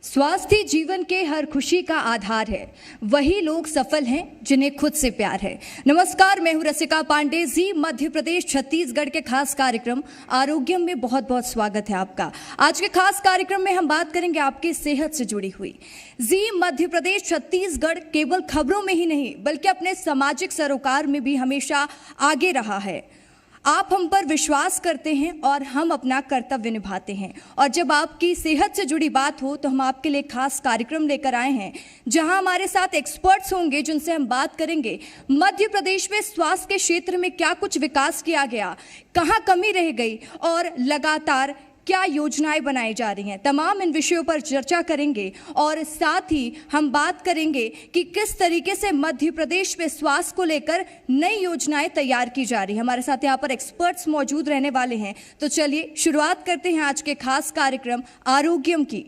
स्वास्थ्य जीवन के हर खुशी का आधार है। वही लोग सफल हैं जिन्हें खुद से प्यार है। नमस्कार, मैं हूं रसिका पांडे। जी मध्य प्रदेश छत्तीसगढ़ के खास कार्यक्रम आरोग्यम में बहुत बहुत स्वागत है आपका। आज के खास कार्यक्रम में हम बात करेंगे आपकी सेहत से जुड़ी हुई। जी मध्य प्रदेश छत्तीसगढ़ केवल खबरों में ही नहीं बल्कि अपने सामाजिक सरोकार में भी हमेशा आगे रहा है। आप हम पर विश्वास करते हैं और हम अपना कर्तव्य निभाते हैं। और जब आपकी सेहत से जुड़ी बात हो तो हम आपके लिए खास कार्यक्रम लेकर आए हैं, जहां हमारे साथ एक्सपर्ट्स होंगे जिनसे हम बात करेंगे मध्य प्रदेश में स्वास्थ्य के क्षेत्र में क्या कुछ विकास किया गया, कहां कमी रह गई और लगातार क्या योजनाएं बनाई जा रही हैं। तमाम इन विषयों पर चर्चा करेंगे और साथ ही हम बात करेंगे कि किस तरीके से मध्य प्रदेश में स्वास्थ्य को लेकर नई योजनाएं तैयार की जा रही हैं। हमारे साथ यहाँ पर एक्सपर्ट्स मौजूद रहने वाले हैं। तो चलिए शुरुआत करते हैं आज के खास कार्यक्रम आरोग्यम की।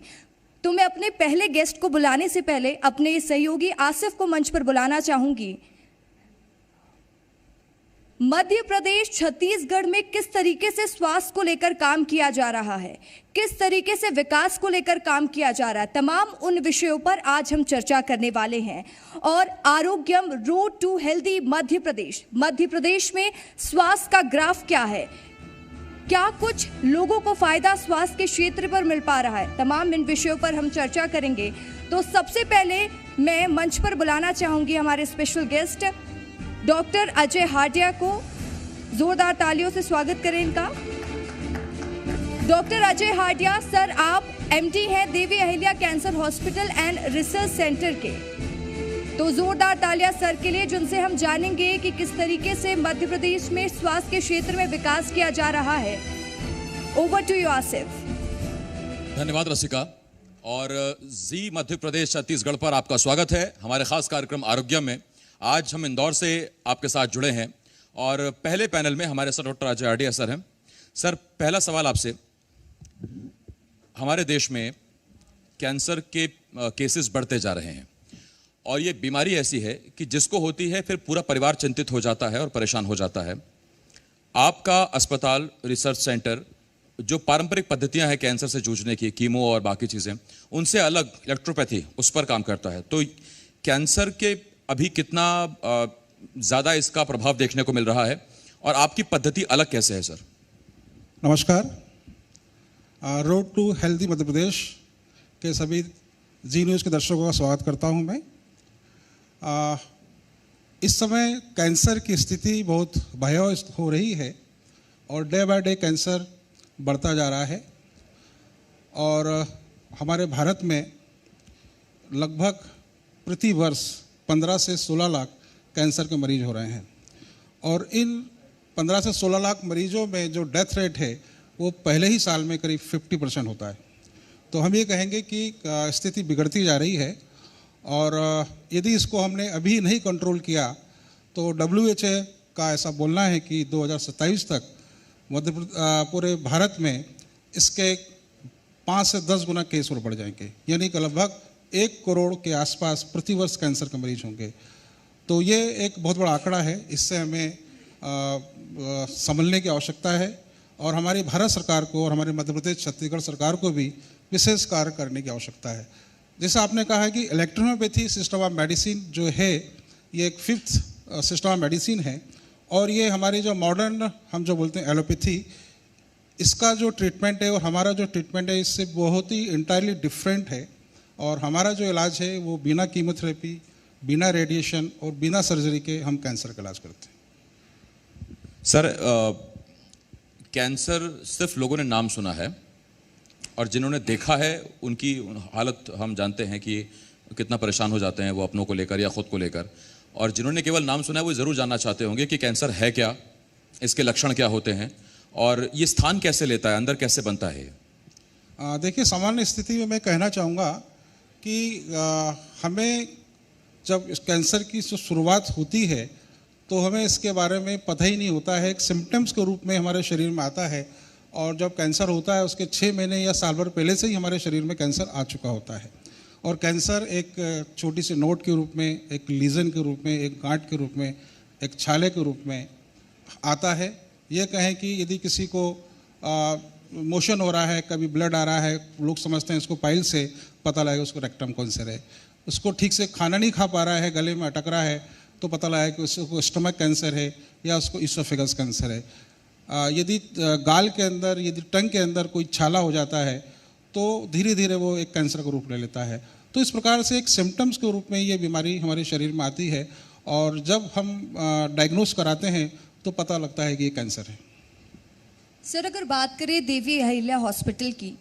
तो मैं अपने पहले गेस्ट को बुलाने से पहले अपने सहयोगी आसिफ को मंच पर बुलाना चाहूंगी। मध्य प्रदेश छत्तीसगढ़ में किस तरीके से स्वास्थ्य को लेकर काम किया जा रहा है, किस तरीके से विकास को लेकर काम किया जा रहा है, तमाम उन विषयों पर आज हम चर्चा करने वाले हैं। और आरोग्यम road to healthy Madhya Pradesh में स्वास्थ्य का ग्राफ क्या है, क्या कुछ लोगों को फायदा स्वास्थ्य के क्षेत्र पर मिल पा रहा है, तमाम इन विषयों पर हम चर्चा करेंगे। तो सबसे पहले मैं मंच पर बुलाना चाहूंगी हमारे special guest doctor Ajay Hatiya को। जोरदार तालियों से स्वागत करें इनका। डॉक्टर अजय हाटिया सर, आप एमडी हैं Devi Ahilya cancer hospital and research centre के। तो जोरदार तालियां सर के लिए, जिनसे हम जानेंगे कि किस तरीके से मध्य प्रदेश में स्वास्थ्य के क्षेत्र में विकास किया जा रहा है। Over to you Asif. धन्यवाद रसिका। और जी मध्य प्रदेश छत्तीसगढ़ पर आपका स्वागत है हमारे खास कार्यक्रम आरोग्यम में। आज हम इंदौर से आपके साथ जुड़े हैं और पहले पैनल में हमारे साथ डॉक्टर अजय हाटिया सर हैं। सर, पहला सवाल आपसे, हमारे देश में कैंसर के केसेस बढ़ते जा रहे हैं और ये बीमारी ऐसी है कि जिसको होती है फिर पूरा परिवार चिंतित हो जाता है और परेशान हो जाता है। आपका अस्पताल रिसर्च सेंटर जो पारंपरिक पद्धतियां हैं कैंसर से जूझने की, कीमो और बाकी चीज़ें, उनसे अलग इलेक्ट्रोपैथी उस पर काम करता है। तो कैंसर के अभी कितना ज़्यादा इसका प्रभाव देखने को मिल रहा है और आपकी पद्धति अलग कैसे है सर? नमस्कार। Road to healthy Madhya Pradesh के सभी जी न्यूज़ के दर्शकों का स्वागत करता हूं मैं। इस समय कैंसर की स्थिति बहुत भयावह हो रही है और डे बाय डे कैंसर बढ़ता जा रहा है और हमारे भारत में लगभग प्रति वर्ष 15 से 16 लाख कैंसर के मरीज हो रहे हैं और इन 15 से 16 लाख मरीजों में जो डेथ रेट है वो पहले ही साल में करीब 50% होता है। तो हम ये कहेंगे कि स्थिति बिगड़ती जा रही है और यदि इसको हमने अभी नहीं कंट्रोल किया तो WHO का ऐसा बोलना है कि 2027 तक पूरे भारत में इसके 5 से 10 गुना केस और बढ़ जाएंगे, यानी कि लगभग 1 करोड़ के आसपास प्रति वर्ष कैंसर के मरीज होंगे। तो ये एक बहुत बड़ा आंकड़ा है, इससे हमें संभलने की आवश्यकता है और हमारी भारत सरकार को और हमारे मध्य प्रदेश छत्तीसगढ़ सरकार को भी विशेष कार्य करने की आवश्यकता है। जैसा आपने कहा है कि इलेक्ट्रोपैथी सिस्टम ऑफ मेडिसिन जो है ये एक 5th सिस्टम ऑफ मेडिसिन है और ये हमारी जो मॉडर्न हम जो बोलते हैं एलोपैथी, इसका जो ट्रीटमेंट है और हमारा जो ट्रीटमेंट है इससे बहुत ही इंटायरली डिफरेंट है। और हमारा जो इलाज है वो बिना कीमोथेरेपी, बिना रेडिएशन और बिना सर्जरी के हम कैंसर का इलाज करते हैं। सर, कैंसर सिर्फ लोगों ने नाम सुना है और जिन्होंने देखा है उनकी हालत हम जानते हैं कि कितना परेशान हो जाते हैं वो अपनों को लेकर या ख़ुद को लेकर। और जिन्होंने केवल नाम सुना है वो ज़रूर जानना चाहते होंगे कि कैंसर है क्या, इसके लक्षण क्या होते हैं और ये स्थान कैसे लेता है, अंदर कैसे बनता है। देखिए, सामान्य स्थिति में मैं कहना चाहूँगा कि हमें जब इस कैंसर की जो शुरुआत होती है तो हमें इसके बारे में पता ही नहीं होता है। एक सिम्टम्स के रूप में हमारे शरीर में आता है और जब कैंसर होता है उसके 6 महीने या साल भर पहले से ही हमारे शरीर में कैंसर आ चुका होता है और कैंसर एक छोटी सी नोट के रूप में, एक लीजन के रूप में, एक गांठ के रूप में, एक छाले के रूप में आता है। ये कहें कि यदि किसी को मोशन हो रहा है, कभी ब्लड आ रहा है, लोग समझते हैं इसको पाइल से, पता लगेगा उसको रेक्टम कैंसर है। उसको ठीक से खाना नहीं खा पा रहा है, गले में अटक रहा है, तो पता लगा कि उसको स्टमक कैंसर है या उसको इसोफेगस कैंसर है। यदि गाल के अंदर, यदि टंग के अंदर कोई छाला हो जाता है तो धीरे धीरे वो एक कैंसर का रूप ले लेता है। तो इस प्रकार से एक सिम्टम्स के रूप में ये बीमारी हमारे शरीर में आती है और जब हम डायग्नोस कराते हैं तो पता लगता है कि ये कैंसर है। सर, अगर बात करें देवी अहिल्या हॉस्पिटल की,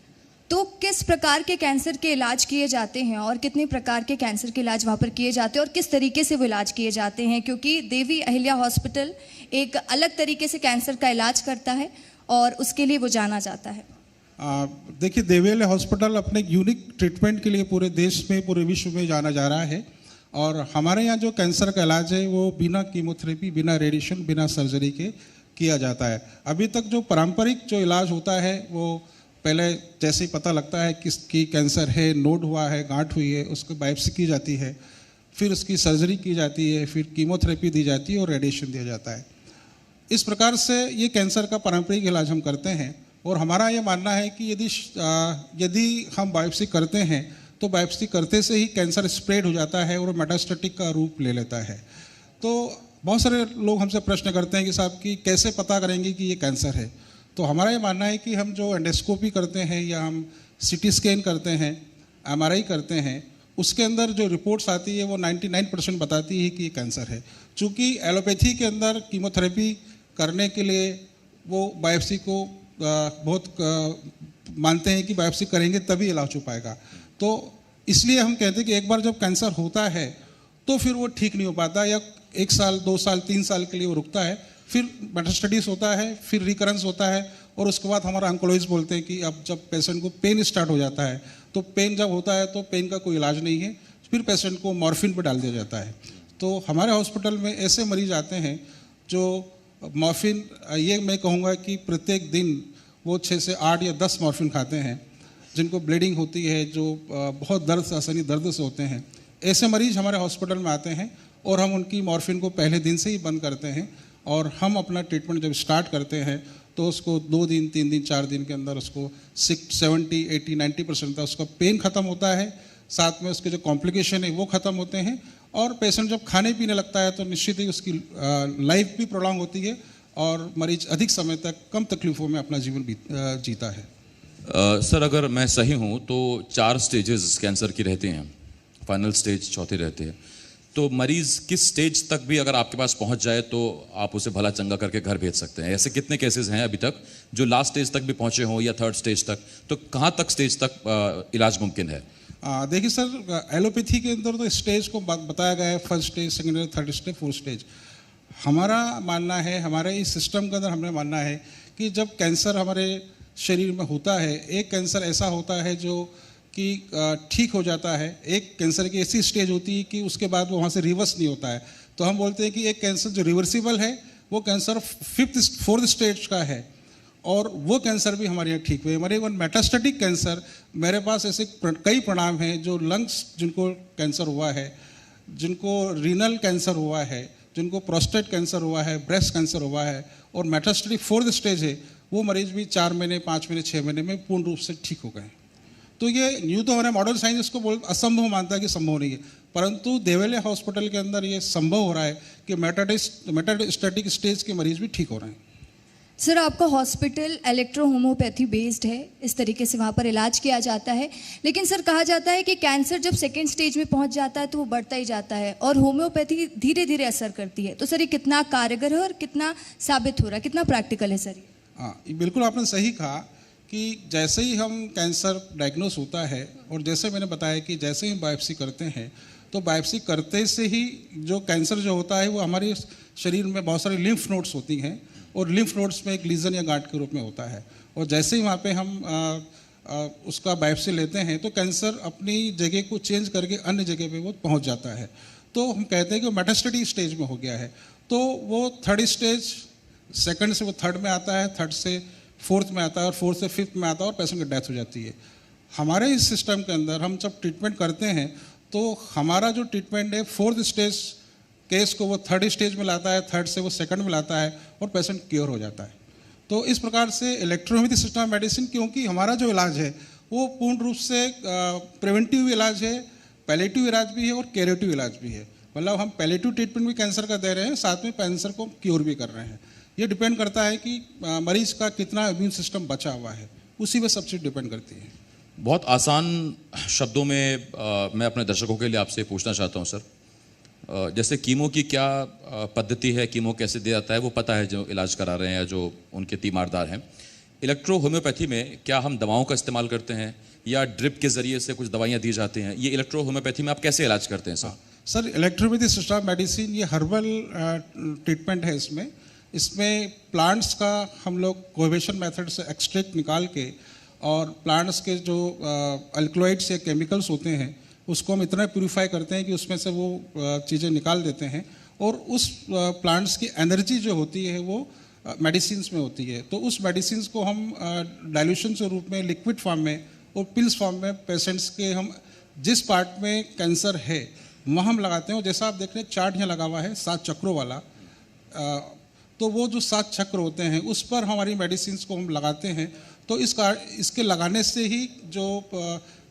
तो किस प्रकार के कैंसर के इलाज किए जाते हैं और कितने प्रकार के कैंसर के इलाज वहाँ पर किए जाते हैं और किस तरीके से वो इलाज किए जाते हैं? क्योंकि देवी अहिल्या हॉस्पिटल एक अलग तरीके से कैंसर का इलाज करता है और उसके लिए वो जाना जाता है। देखिए, देवी अहिल्या हॉस्पिटल अपने यूनिक ट्रीटमेंट के लिए पूरे देश में, पूरे विश्व में जाना जा रहा है और हमारे यहाँ जो कैंसर का इलाज है वो बिना कीमोथेरेपी, बिना रेडिएशन, बिना सर्जरी के किया जाता है। अभी तक जो पारंपरिक जो इलाज होता है वो पहले जैसे ही पता लगता है किसकी कैंसर है, नोड हुआ है, गांठ हुई है, उसको बायोप्सी की जाती है, फिर उसकी सर्जरी की जाती है, फिर कीमोथेरेपी दी जाती है और रेडिएशन दिया जाता है। इस प्रकार से ये कैंसर का पारंपरिक इलाज हम करते हैं और हमारा ये मानना है कि यदि हम बायोप्सी करते हैं तो बायोप्सी करते से ही कैंसर स्प्रेड हो जाता है और मेटास्टेटिक का रूप ले लेता है। तो बहुत सारे लोग हमसे प्रश्न करते हैं कि साहब कि कैसे पता करेंगे कि ये कैंसर है। तो हमारा ये मानना है कि हम जो एंडोस्कोपी करते हैं या हम सीटी स्कैन करते हैं, एमआरआई करते हैं, उसके अंदर जो रिपोर्ट्स आती है वो 99% बताती है कि ये कैंसर है। चूँकि एलोपैथी के अंदर कीमोथेरेपी करने के लिए वो बायोप्सी को बहुत मानते हैं कि बायोप्सी करेंगे तभी इलाज हो पाएगा। तो इसलिए हम कहते हैं कि एक बार जब कैंसर होता है तो फिर वो ठीक नहीं हो पाता, या 1 साल, 2 साल, 3 साल के लिए वो रुकता है, फिर मेटास्टेसिस होता है, फिर रिकरेंस होता है और उसके बाद हमारा ऑन्कोलॉजिस्ट बोलते हैं कि अब जब पेशेंट को पेन स्टार्ट हो जाता है, तो पेन जब होता है तो पेन का कोई इलाज नहीं है, फिर पेशेंट को मॉर्फिन पर डाल दिया जाता है। तो हमारे हॉस्पिटल में ऐसे मरीज आते हैं जो मॉर्फिन, ये मैं कहूँगा कि प्रत्येक दिन वो 6 से 8 या 10 मॉर्फिन खाते हैं, जिनको ब्लीडिंग होती है, जो बहुत दर्द से, असहनीय दर्द से होते हैं। ऐसे मरीज हमारे हॉस्पिटल में आते हैं और हम उनकी मॉर्फिन को पहले दिन से ही बंद करते हैं और हम अपना ट्रीटमेंट जब स्टार्ट करते हैं तो उसको 2 दिन, 3 दिन, 4 दिन के अंदर उसको 70, 80, 90% तक उसका पेन ख़त्म होता है, साथ में उसके जो कॉम्प्लिकेशन है वो ख़त्म होते हैं और पेशेंट जब खाने पीने लगता है तो निश्चित ही उसकी लाइफ भी प्रोलॉन्ग होती है और मरीज अधिक समय तक कम तकलीफ़ों में अपना जीवन जीता है। सर, अगर मैं सही हूँ तो 4 स्टेजेस कैंसर की रहती हैं, फाइनल स्टेज चौथे रहते हैं। तो मरीज़ किस स्टेज तक भी अगर आपके पास पहुंच जाए तो आप उसे भला चंगा करके घर भेज सकते हैं? ऐसे कितने केसेस हैं अभी तक जो लास्ट स्टेज तक भी पहुंचे हों या 3rd स्टेज तक? तो कहाँ तक स्टेज तक इलाज मुमकिन है? देखिए सर, एलोपैथी के अंदर तो स्टेज को बताया गया है, 1st stage, 2nd stage, 3rd stage, 4th stage. हमारा मानना है, हमारे इस सिस्टम के अंदर हमें मानना है कि जब कैंसर हमारे शरीर में होता है, एक कैंसर ऐसा होता है जो कि ठीक हो जाता है, एक कैंसर की ऐसी स्टेज होती है कि उसके बाद वो वहाँ से रिवर्स नहीं होता है। तो हम बोलते हैं कि एक कैंसर जो रिवर्सिबल है वो कैंसर 4th स्टेज का है और वो कैंसर भी हमारे यहाँ ठीक हुए। हमारे इवन मेटास्टेटिक कैंसर, मेरे पास ऐसे कई परिणाम हैं जो लंग्स जिनको कैंसर हुआ है, जिनको रीनल कैंसर हुआ है, जिनको प्रोस्टेट कैंसर हुआ है, ब्रेस्ट कैंसर हुआ है और मेटास्टेटिक 4th स्टेज है, वो मरीज भी 4 महीने, 5 महीने, 6 महीने में पूर्ण रूप से ठीक हो गए। तो ये न्यू तो हमारे मॉडर्न साइंस इसको असंभव मानता है कि संभव नहीं है, परंतु देवी अहिल्या हॉस्पिटल के अंदर ये संभव हो रहा है कि मेटास्टेटिक स्टेज के मरीज भी ठीक हो रहे हैं। सर, आपका हॉस्पिटल इलेक्ट्रो होम्योपैथी बेस्ड है, इस तरीके से वहाँ पर इलाज किया जाता है, लेकिन सर कहा जाता है कि कैंसर जब 2nd स्टेज में पहुँच जाता है तो वो बढ़ता ही जाता है और होम्योपैथी धीरे धीरे असर करती है। तो सर ये कितना कारगर है और कितना साबित हो रहा है, कितना प्रैक्टिकल है सर? हाँ, बिल्कुल आपने सही कहा कि जैसे ही हम कैंसर डायग्नोस होता है और जैसे मैंने बताया कि जैसे ही बायोप्सी करते हैं तो बायोप्सी करते से ही जो कैंसर जो होता है वो हमारे शरीर में बहुत सारी लिम्फ नोड्स होती हैं और लिम्फ नोड्स में एक लीजन या गांठ के रूप में होता है और जैसे ही वहाँ पे हम उसका बायोप्सी लेते हैं तो कैंसर अपनी जगह को चेंज करके अन्य जगह पे वो पहुँच जाता है। तो हम कहते हैं कि वो मेटास्टेटिक स्टेज में हो गया है। तो वो 3rd स्टेज, 2nd से वो 3rd में आता है, 3rd से 4th में आता है और 4th से 5th में आता है और पेशेंट की डेथ हो जाती है। हमारे इस सिस्टम के अंदर हम जब ट्रीटमेंट करते हैं तो हमारा जो ट्रीटमेंट है 4th स्टेज केस को वो 3rd स्टेज में लाता है, 3rd से वो 2nd में लाता है और पेशेंट क्योर हो जाता है। तो इस प्रकार से इलेक्ट्रोहोम्योपैथी सिस्टम ऑफ मेडिसिन, क्योंकि हमारा जो इलाज है वो पूर्ण रूप से प्रिवेंटिव इलाज है, पैलेटिव इलाज भी है और क्यूरेटिव इलाज भी है। मतलब हम पैलेटिव ट्रीटमेंट भी कैंसर का दे रहे हैं, साथ में कैंसर को क्योर भी कर रहे हैं। ये डिपेंड करता है कि मरीज का कितना इम्यून सिस्टम बचा हुआ है, उसी पे सब चीज़ डिपेंड करती है। बहुत आसान शब्दों में मैं अपने दर्शकों के लिए आपसे पूछना चाहता हूं सर, जैसे कीमो की क्या पद्धति है, कीमो कैसे दिया जाता है वो पता है जो इलाज करा रहे हैं या जो उनके तीमारदार हैं। इलेक्ट्रो होम्योपैथी में क्या हम दवाओं का इस्तेमाल करते हैं या ड्रिप के ज़रिए से कुछ दवाइयाँ दी जाती हैं? ये इलेक्ट्रो होम्योपैथी में आप कैसे इलाज करते हैं sir? Sir, electropathy system of medicine ये हर्बल ट्रीटमेंट है। इसमें प्लांट्स का हम लोग कोहेशन मेथड से एक्सट्रैक्ट निकाल के और प्लांट्स के जो अल्कलॉइड्स या केमिकल्स होते हैं उसको हम इतना प्यूरिफाई करते हैं कि उसमें से वो चीज़ें निकाल देते हैं, और उस प्लांट्स की एनर्जी जो होती है वो मेडिसिन्स में होती है। तो उस मेडिसिन्स को हम डाइल्यूशन के रूप में, लिक्विड फॉर्म में और पिल्स फॉर्म में पेशेंट्स के हम जिस पार्ट में कैंसर है वहाँ हम लगाते हैं। जैसा आप देख रहे हैं चार्ट यहाँ लगा हुआ है 7 चक्रों वाला, तो वो जो 7 चक्र होते हैं उस पर हमारी मेडिसिन्स को हम लगाते हैं। तो इसके लगाने से ही जो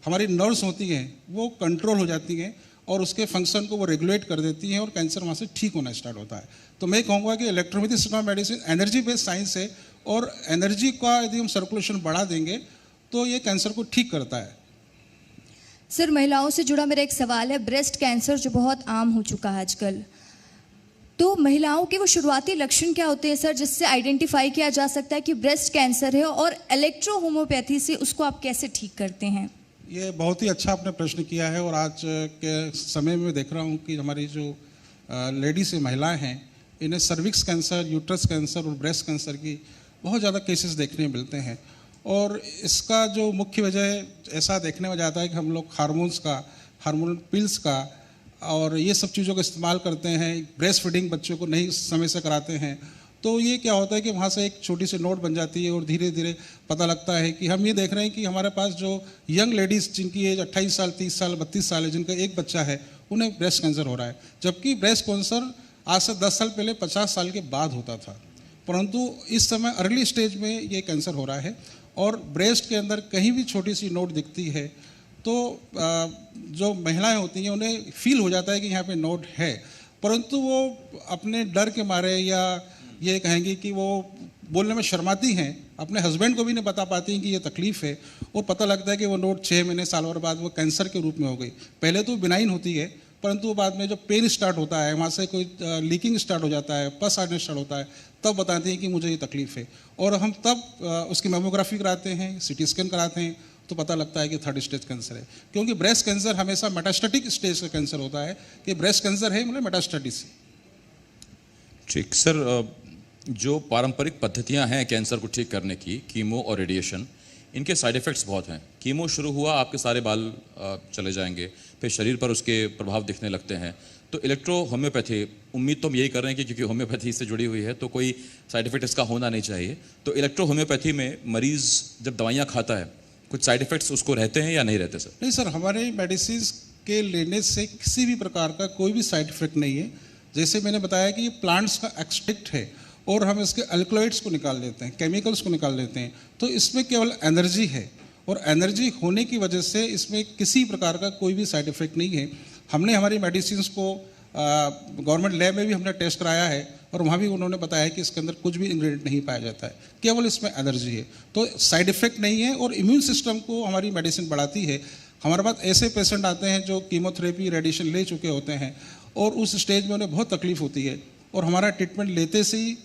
हमारी नर्व्स होती हैं वो कंट्रोल हो जाती हैं और उसके फंक्शन को वो रेगुलेट कर देती हैं और कैंसर वहाँ से ठीक होना स्टार्ट होता है। तो मैं कहूँगा कि electropathy system of medicine energy based science है, और एनर्जी का यदि हम सर्कुलेशन बढ़ा देंगे तो ये कैंसर को ठीक करता है। सर, महिलाओं से जुड़ा मेरा एक सवाल है, ब्रेस्ट कैंसर जो बहुत आम हो चुका है आजकल, तो महिलाओं के वो शुरुआती लक्षण क्या होते हैं सर जिससे आइडेंटिफाई किया जा सकता है कि ब्रेस्ट कैंसर है, और इलेक्ट्रो होम्योपैथी से उसको आप कैसे ठीक करते हैं? ये बहुत ही अच्छा आपने प्रश्न किया है, और आज के समय में देख रहा हूँ कि हमारी जो लेडीज़ से महिलाएं हैं इन्हें सर्विक्स कैंसर, यूट्रस कैंसर और ब्रेस्ट कैंसर की बहुत ज़्यादा केसेस देखने मिलते हैं। और इसका जो मुख्य वजह ऐसा देखने में जाता है कि हम लोग हार्मोन पिल्स का और ये सब चीज़ों का इस्तेमाल करते हैं, ब्रेस्ट फीडिंग बच्चों को नहीं समय से कराते हैं। तो ये क्या होता है कि वहाँ से एक छोटी सी नोट बन जाती है और धीरे धीरे पता लगता है कि हम ये देख रहे हैं कि हमारे पास जो यंग लेडीज़ जिनकी एज 28 साल, 30 साल, 32 साल है, जिनका एक बच्चा है, उन्हें ब्रेस्ट कैंसर हो रहा है। जबकि ब्रेस्ट कैंसर आज से 10 साल पहले 50 साल के बाद होता था, परंतु इस समय अर्ली स्टेज में ये कैंसर हो रहा है। और ब्रेस्ट के अंदर कहीं भी छोटी सी नोट दिखती है तो जो महिलाएं होती हैं उन्हें फील हो जाता है कि यहाँ पे नोट है, परंतु वो अपने डर के मारे या ये कहेंगे कि वो बोलने में शर्माती हैं, अपने हस्बैंड को भी नहीं बता पाती हैं कि ये तकलीफ़ है, और पता लगता है कि वो नोट 6 महीने साल भर बाद वो कैंसर के रूप में हो गई। पहले तो बिनाइन होती है, परंतु बाद में जो पेन स्टार्ट होता है, वहाँ से कोई लीकिंग स्टार्ट हो जाता है, पस आने स्टार्ट होता है, तब बताते हैं कि मुझे ये तकलीफ़ है। और हम तब उसकी मेमोग्राफी कराते हैं, सीटी स्कैन कराते हैं, तो पता लगता है कि 3rd स्टेज कैंसर है। क्योंकि ब्रेस्ट कैंसर हमेशा मेटास्टेटिक स्टेज का कैंसर होता है, कि ब्रेस्ट कैंसर है मतलब मेटास्टेटिस। ठीक सर, जो पारंपरिक पद्धतियां हैं कैंसर को ठीक करने की, कीमो और रेडिएशन, इनके साइड इफ़ेक्ट्स बहुत हैं। कीमो शुरू हुआ, आपके सारे बाल चले जाएंगे, फिर शरीर पर उसके प्रभाव दिखने लगते हैं। तो इलेक्ट्रो होम्योपैथी, उम्मीद तो हम यही कर रहे हैं कि क्योंकि होम्योपैथी से जुड़ी हुई है तो कोई साइड इफेक्ट इसका होना नहीं चाहिए। तो इलेक्ट्रो होम्योपैथी में मरीज़ जब दवाइयाँ खाता है, कुछ साइड इफेक्ट्स उसको रहते हैं या नहीं रहते सर? नहीं सर, हमारे मेडिसिन के लेने से किसी भी प्रकार का कोई भी साइड इफेक्ट नहीं है। जैसे मैंने बताया कि ये प्लांट्स का एक्सट्रैक्ट है और हम इसके अल्कलॉइड्स को निकाल देते हैं, केमिकल्स को निकाल देते हैं, तो इसमें केवल एनर्जी है, और एनर्जी होने की वजह से इसमें किसी प्रकार का कोई भी साइड इफेक्ट नहीं है। हमने हमारी मेडिसिन को गवर्नमेंट लैब में भी हमने टेस्ट कराया है, और वहाँ भी उन्होंने बताया कि इसके अंदर कुछ भी इंग्रेडिएंट नहीं पाया जाता है, केवल इसमें एनर्जी है। तो साइड इफेक्ट नहीं है, और इम्यून सिस्टम को हमारी मेडिसिन बढ़ाती है। हमारे पास ऐसे पेशेंट आते हैं जो कीमोथेरेपी, रेडिएशन ले चुके होते हैं, और उस स्टेज में उन्हें बहुत तकलीफ होती है, और हमारा ट्रीटमेंट लेते से ही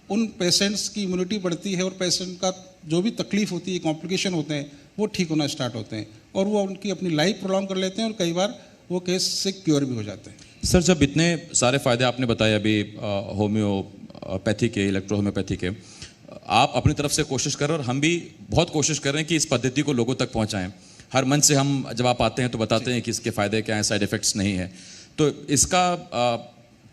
उन पेशेंट्स की इम्यूनिटी बढ़ती है, और पेशेंट का जो भी तकलीफ होती है, कॉम्प्लिकेशन होते हैं, वो ठीक होना स्टार्ट होते हैं, और वो उनकी अपनी लाइफ प्रोलॉन्ग कर लेते हैं, और कई बार वो केस से क्योर भी हो जाते हैं। सर, जब इतने सारे फ़ायदे आपने बताए अभी होम्योपैथी के, इलेक्ट्रो होम्योपैथी के, आप अपनी तरफ से कोशिश कर रहे हैं और हम भी बहुत कोशिश कर रहे हैं कि इस पद्धति को लोगों तक पहुंचाएं। हर मंच से हम जब आप आते हैं तो बताते हैं कि इसके फ़ायदे क्या हैं, साइड इफ़ेक्ट्स नहीं है। तो इसका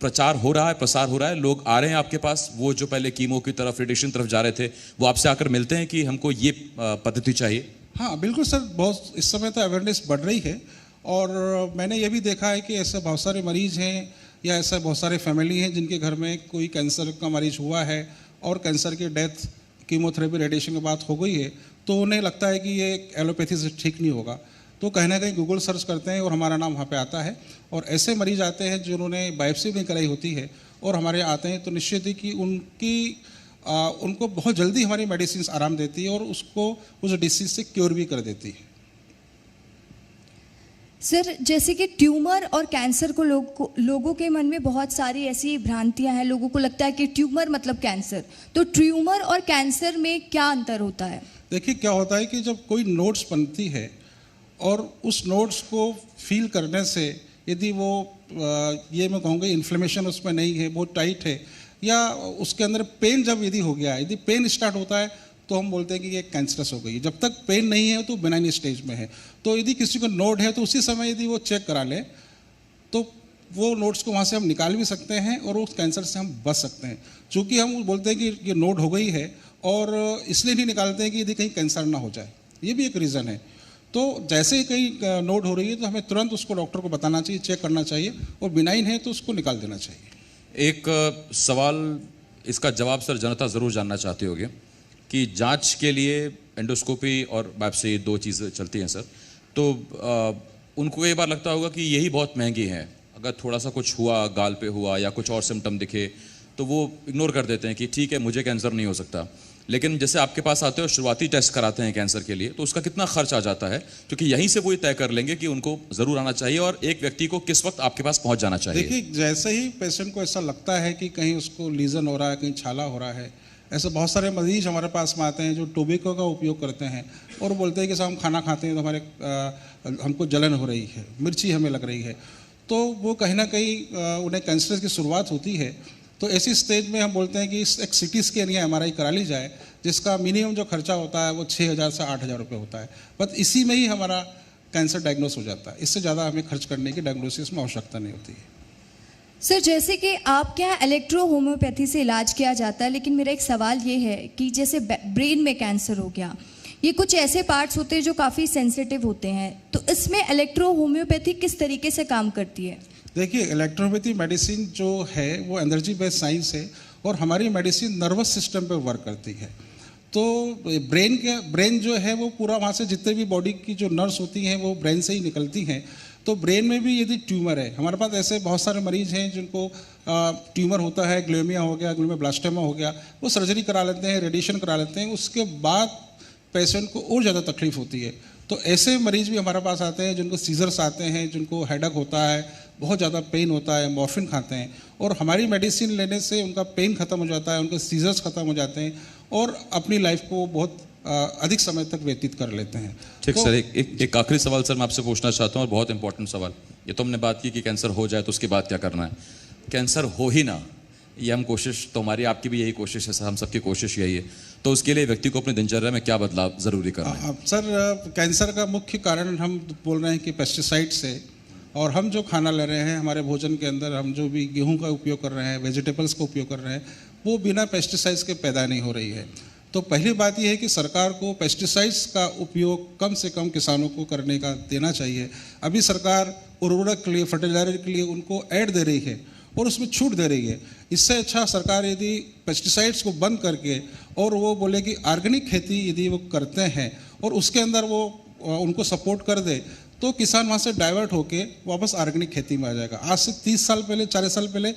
प्रचार हो रहा है, प्रसार हो रहा है, लोग आ रहे हैं आपके पास, वो जो पहले कीमो की तरफ, रेडिएशन तरफ जा रहे थे, वो आपसे आकर मिलते हैं कि हमको ये पद्धति चाहिए? हाँ बिल्कुल सर, बहुत इस समय तो अवेयरनेस बढ़ रही है, और मैंने ये भी देखा है कि ऐसे बहुत सारे मरीज़ हैं या ऐसे बहुत सारे फैमिली हैं जिनके घर में कोई कैंसर का मरीज हुआ है और कैंसर की डेथ कीमोथेरेपी रेडिएशन की बात हो गई है तो उन्हें लगता है कि ये एलोपैथी से ठीक नहीं होगा, तो कहीं ना कहीं गूगल सर्च करते हैं और हमारा नाम वहाँ पे आता है। और ऐसे मरीज आते हैं जिन्होंने बायोप्सी नहीं कराई होती है और हमारे आते हैं, तो निश्चित ही कि उनको बहुत जल्दी हमारी मेडिसिन आराम देती है और उसको उस डिसीज से क्योर भी कर देती है। सर, जैसे कि ट्यूमर और कैंसर को लोगों के मन में बहुत सारी ऐसी भ्रांतियां हैं। लोगों को लगता है कि ट्यूमर मतलब कैंसर, तो ट्यूमर और कैंसर में क्या अंतर होता है? देखिए क्या होता है कि जब कोई नोड्स बनती है और उस नोड्स को फील करने से यदि वो ये मैं कहूँगा इन्फ्लेमेशन उसमें नहीं है, बहुत टाइट है, या उसके अंदर पेन जब यदि हो गया, यदि पेन स्टार्ट होता है तो हम बोलते हैं कि ये कैंसरस हो गई। जब तक पेन नहीं है तो बेनाइन स्टेज में है। तो यदि किसी को नोड है तो उसी समय यदि वो चेक करा ले तो वो नोड्स को वहाँ से हम निकाल भी सकते हैं और उस कैंसर से हम बच सकते हैं। चूँकि हम बोलते हैं कि ये नोड हो गई है और इसलिए नहीं निकालते हैं कि यदि कहीं कैंसर ना हो जाए, ये भी एक रीज़न है। तो जैसे ही कहीं नोड हो रही है तो हमें तुरंत उसको डॉक्टर को बताना चाहिए, चेक करना चाहिए, और बिनाइन है तो उसको निकाल देना चाहिए। एक सवाल, इसका जवाब सर जनता ज़रूर जानना चाहती होगी कि जांच के लिए एंडोस्कोपी और बायोप्सी दो चीज़ें चलती हैं सर, तो उनको ये बार लगता होगा कि यही बहुत महंगी हैं। अगर थोड़ा सा कुछ हुआ, गाल पे हुआ या कुछ और सिम्टम दिखे तो वो इग्नोर कर देते हैं कि ठीक है मुझे कैंसर नहीं हो सकता। लेकिन जैसे आपके पास आते हो शुरुआती टेस्ट कराते हैं कैंसर के लिए, तो उसका कितना खर्च आ जाता है? क्योंकि यहीं से वो तय कर लेंगे कि उनको ज़रूर आना चाहिए और एक व्यक्ति को किस वक्त आपके पास पहुंच जाना चाहिए। देखिए जैसे ही पेशेंट को ऐसा लगता है कि कहीं उसको लीजन हो रहा है, कहीं छाला हो रहा है, ऐसे बहुत सारे मरीज हमारे पास में आते हैं जो टोबैको का उपयोग करते हैं और बोलते हैं कि साहब हम खाना खाते हैं तो हमारे हमको जलन हो रही है, मिर्ची हमें लग रही है, तो वो कहीं ना कहीं उन्हें कैंसर की शुरुआत होती है। तो ऐसी स्टेज में हम बोलते हैं कि एक सिटी स्कैन या MRI करा ली जाए, जिसका मिनिमम जो खर्चा होता है वो 6,000 से 8,000 रुपये होता है। बस इसी में ही हमारा कैंसर डायग्नोस हो जाता है। इससे ज़्यादा हमें खर्च करने की डायग्नोसिस में आवश्यकता नहीं होती है। सर, जैसे कि आपके यहाँ इलेक्ट्रो होम्योपैथी से इलाज किया जाता है, लेकिन मेरा एक सवाल ये है कि जैसे ब्रेन में कैंसर हो गया, ये कुछ ऐसे पार्ट्स होते हैं जो काफ़ी सेंसिटिव होते हैं, तो इसमें इलेक्ट्रो होम्योपैथी किस तरीके से काम करती है? देखिए इलेक्ट्रोपैथी मेडिसिन जो है वो एनर्जी बेस्ड साइंस है और हमारी मेडिसिन नर्वस सिस्टम पे वर्क करती है। तो ब्रेन जो है वो पूरा वहाँ से जितने भी बॉडी की जो नर्व्स होती हैं वो ब्रेन से ही निकलती हैं। तो ब्रेन में भी यदि ट्यूमर है, हमारे पास ऐसे बहुत सारे मरीज हैं जिनको ट्यूमर होता है, ग्लेमिया हो गया, ग्लोमेब्लास्टोमा हो गया, वो सर्जरी करा लेते हैं, रेडिएशन करा लेते हैं, उसके बाद पेशेंट को और ज़्यादा तकलीफ होती है। तो ऐसे मरीज भी हमारे पास आते हैं जिनको सीजर्स आते हैं, जिनको हेडेक होता है, बहुत ज़्यादा पेन होता है, मॉर्फिन खाते हैं और हमारी मेडिसिन लेने से उनका पेन ख़त्म हो जाता है, उनके सीजर्स ख़त्म हो जाते हैं और अपनी लाइफ को बहुत अधिक समय तक व्यतीत कर लेते हैं। ठीक तो, सर, एक आखिरी सवाल सर मैं आपसे पूछना चाहता हूँ और बहुत इंपॉर्टेंट सवाल। ये तो हमने बात की कि कैंसर हो जाए तो उसके बाद क्या करना है, कैंसर हो ही ना, ये हम कोशिश, तो हमारी आपकी भी यही कोशिश है सर, हम सबकी कोशिश यही है, तो उसके लिए व्यक्ति को अपनी दिनचर्या में क्या बदलाव ज़रूरी करना है? सर कैंसर का मुख्य कारण हम बोल रहे हैं कि पेस्टिसाइड से, और हम जो खाना ले रहे हैं, हमारे भोजन के अंदर हम जो भी गेहूं का उपयोग कर रहे हैं, वेजिटेबल्स का उपयोग कर रहे हैं, वो बिना पेस्टिसाइड्स के पैदा नहीं हो रही है। तो पहली बात यह है कि सरकार को पेस्टिसाइड्स का उपयोग कम से कम किसानों को करने का देना चाहिए। अभी सरकार उर्वरक के लिए, फर्टिलाइजर के लिए उनको ऐड दे रही है और उसमें छूट दे रही है। इससे अच्छा सरकार यदि पेस्टिसाइड्स को बंद करके और वो बोले कि ऑर्गेनिक खेती यदि वो करते हैं और उसके अंदर वो उनको सपोर्ट कर दे, तो किसान वहाँ से डाइवर्ट होके वापस ऑर्गेनिक खेती में आ जाएगा। आज से 30 साल पहले, 40 साल पहले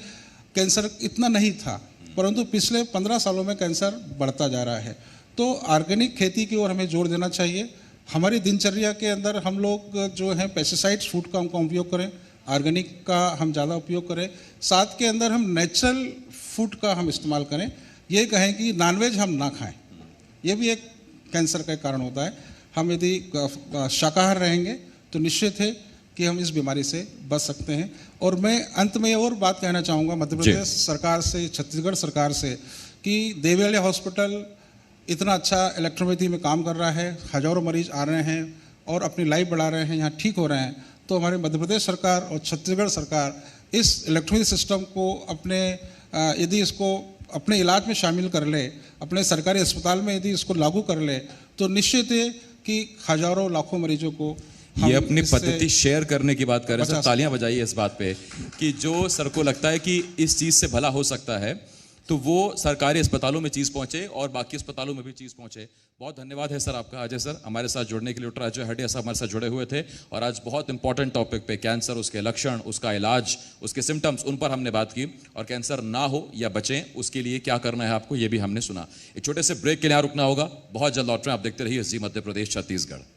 कैंसर इतना नहीं था, परंतु पिछले 15 सालों में कैंसर बढ़ता जा रहा है। तो ऑर्गेनिक खेती की ओर हमें जोर देना चाहिए। हमारी दिनचर्या के अंदर हम लोग जो है पेस्टिसाइड्स फूड का हम उपयोग करें, ऑर्गेनिक का हम ज़्यादा उपयोग करें, साथ के अंदर हम नेचुरल फूड का हम इस्तेमाल करें। ये कहें कि नॉनवेज हम ना खाएं, ये भी एक कैंसर का कारण होता है। हम यदि शाकाहार रहेंगे तो निश्चित है कि हम इस बीमारी से बच सकते हैं। और मैं अंत में और बात कहना चाहूँगा मध्य प्रदेश सरकार से, छत्तीसगढ़ सरकार से, कि देवयाली हॉस्पिटल इतना अच्छा इलेक्ट्रोपैथी में काम कर रहा है, हज़ारों मरीज आ रहे हैं और अपनी लाइफ बढ़ा रहे हैं, यहाँ ठीक हो रहे हैं। तो हमारे मध्य प्रदेश सरकार और छत्तीसगढ़ सरकार इस इलेक्ट्रोपैथी सिस्टम को अपने यदि इसको अपने इलाज में शामिल कर ले, अपने सरकारी अस्पताल में यदि इसको लागू कर ले, तो निश्चित है कि हज़ारों लाखों मरीजों को ये अपनी पद्धति शेयर करने की बात कर रहे हैं सर, तालियां बजाइए इस बात पे कि जो सर को लगता है कि इस चीज़ से भला हो सकता है, तो वो सरकारी अस्पतालों में चीज़ पहुंचे और बाकी अस्पतालों में भी चीज़ पहुंचे। बहुत धन्यवाद है सर आपका अजय सर, हमारे साथ जुड़ने के लिए। डॉक्टर अजय हटिया साहब हमारे साथ जुड़े हुए थे और आज बहुत इंपॉर्टेंट टॉपिक पे कैंसर, उसके लक्षण, उसका इलाज, उसके सिम्टम्स, उन पर हमने बात की और कैंसर ना हो या बचें उसके लिए क्या करना है आपको, ये भी हमने सुना। एक छोटे से ब्रेक के लिए यहाँ रुकना होगा, बहुत जल्द लौट रहे हैं। आप देखते रहिए जी मध्य प्रदेश छत्तीसगढ़।